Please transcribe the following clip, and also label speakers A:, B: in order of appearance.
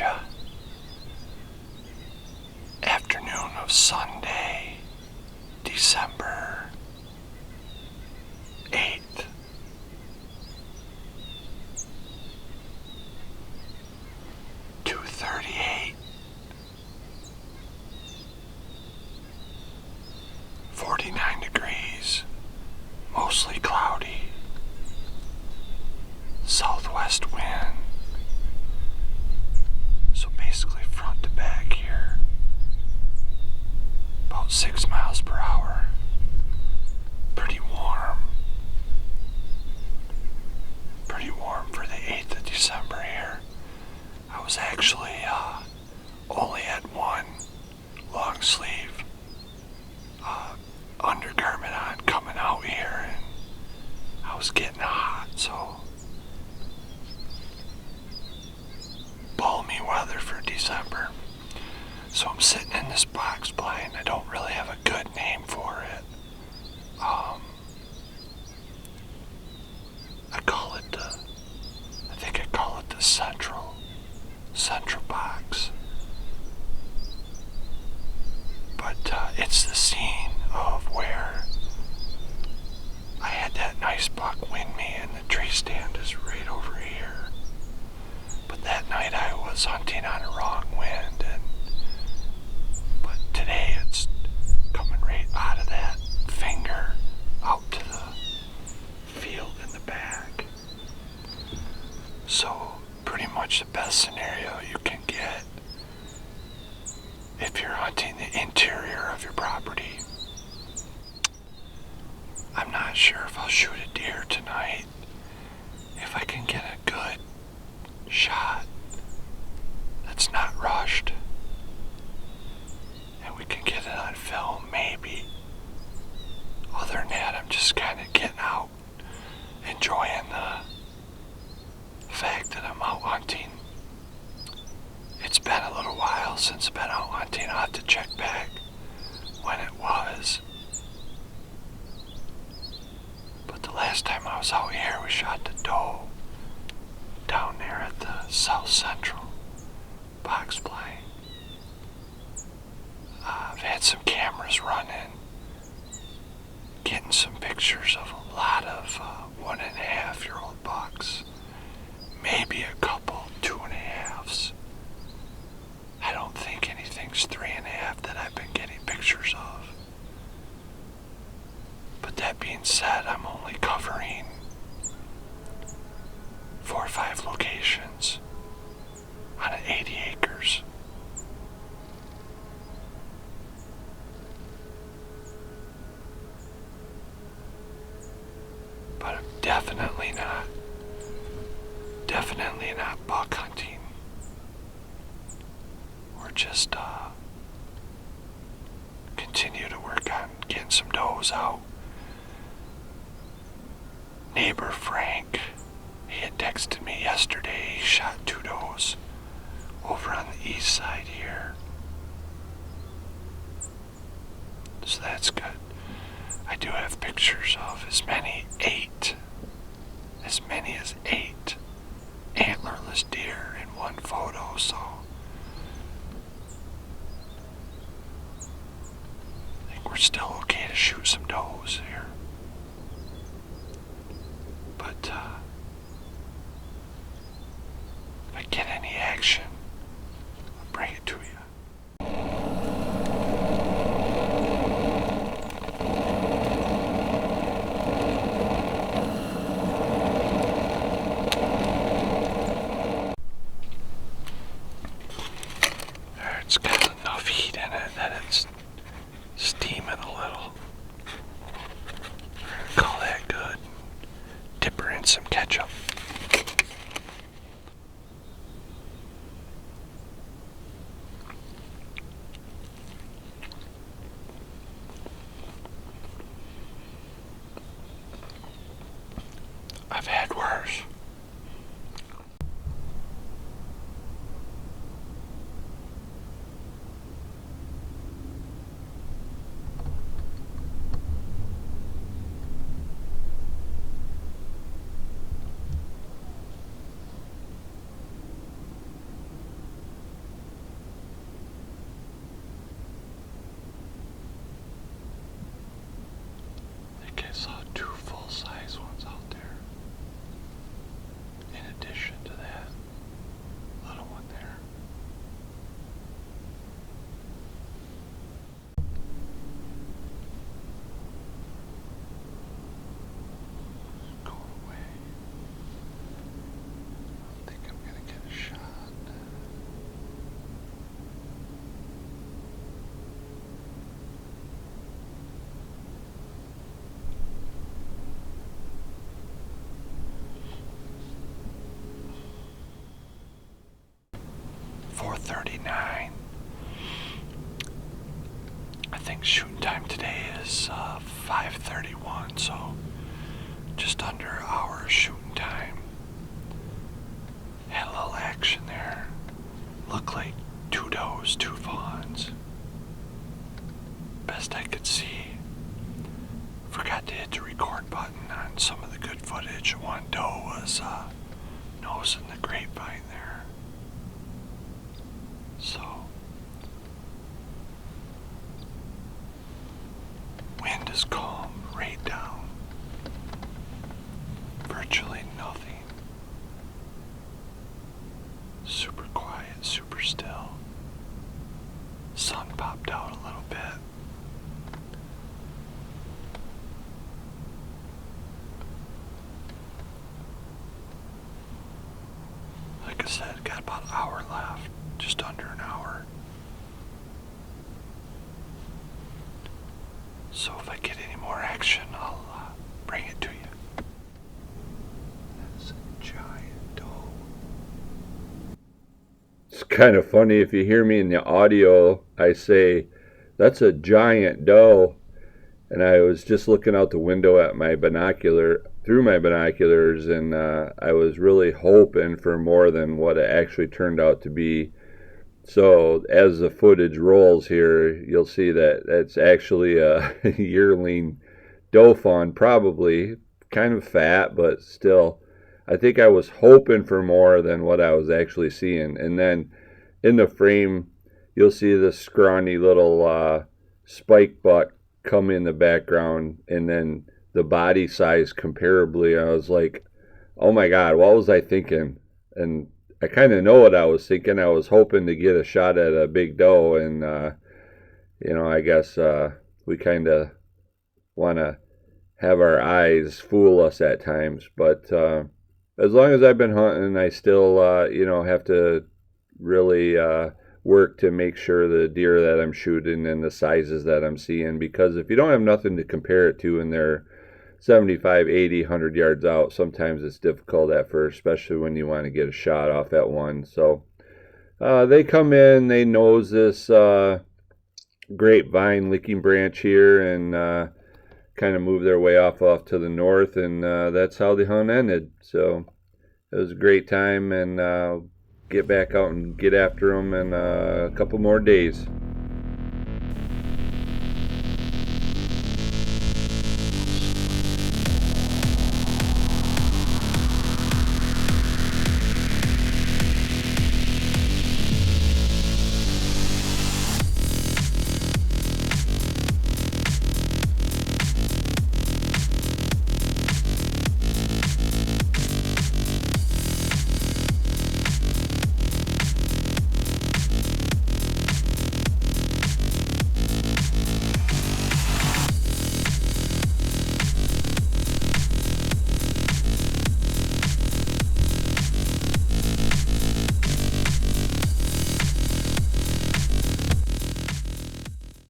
A: you. Afternoon of Sunday, December 8th. .38. 49 degrees, mostly cloudy, southwest wind, so basically front to back here, about 6 miles per hour, pretty warm for the 8th of December here. I was actually only had one long sleeve undergarment on coming out here, and I was getting hot, so balmy weather for December. So I'm sitting in this box blind. I don't really have a good name for it. I call it the central box. But it's the scene of where I had that nice buck win me, and the tree stand is right over here. But that night I was hunting on a wrong wind, but today it's coming right out of that finger out to the field in the back. So pretty much the best scenario you can get if you're hunting the interior of your property. I'm not sure if I'll shoot a deer tonight. If I can get a good shot that's not rushed, and we can get it on film, maybe. Other than that, I'm just kind of getting out, enjoying the fact that I'm out hunting. It's been a little while since I've been out hunting. I'll have to check back when it was. But the last time I was out here, we shot the doe down there at the south central box blind. I've had some cameras running, getting some pictures of a lot of 1.5-year-old bucks, maybe a couple 2.5s. I don't think anything's 3.5 that I've been getting pictures of. But that being said, I'm only covering 4 or 5 locations on 80 acres. But I'm definitely not buck hunting. We're just continue to work on getting some does out. Neighbor Frank, he had texted me yesterday. He shot 2 does over on the east side here. So that's good. I do have pictures of as many as 8 antlerless deer in one photo, so I think we're still okay to shoot some does here. But if I get any action, I'll bring it to you. It's got enough heat in it that it's steaming a little. We're gonna call that good. Dip her in some ketchup. 4:39. I think shooting time today is 5:31, so just under an hour shooting time. Had a little action there. Looked like 2 does, 2 fawns. Best I could see. Forgot to hit the record button on some of the good footage. One doe was nosing the grapevine there. So, wind is calm, right down. Virtually nothing. Super quiet, super still. Sun popped out a little bit. Like I said, got about an hour left, just under an hour. So if I get any more action, I'll bring it to you. That's a giant doe.
B: It's kind of funny if you hear me in the audio, I say, that's a giant doe. And I was just looking out the window at through my binoculars, and I was really hoping for more than what it actually turned out to be. So as the footage rolls here, you'll see that it's actually a yearling doe fawn, probably kind of fat, but still, I think I was hoping for more than what I was actually seeing. And then in the frame, you'll see this scrawny little spike buck come in the background, and then the body size comparably. I was like, oh my God, what was I thinking? And I kind of know what I was thinking. I was hoping to get a shot at a big doe, and I guess we kind of want to have our eyes fool us at times. But as long as I've been hunting, I still have to really work to make sure the deer that I'm shooting and the sizes that I'm seeing, because if you don't have nothing to compare it to and they're 75, 80, 100 yards out, sometimes it's difficult at first, especially when you want to get a shot off at one. So they come in, they nose this grapevine licking branch here, and kind of move their way off to the north, and that's how the hunt ended. So it was a great time, and get back out and get after them in a couple more days.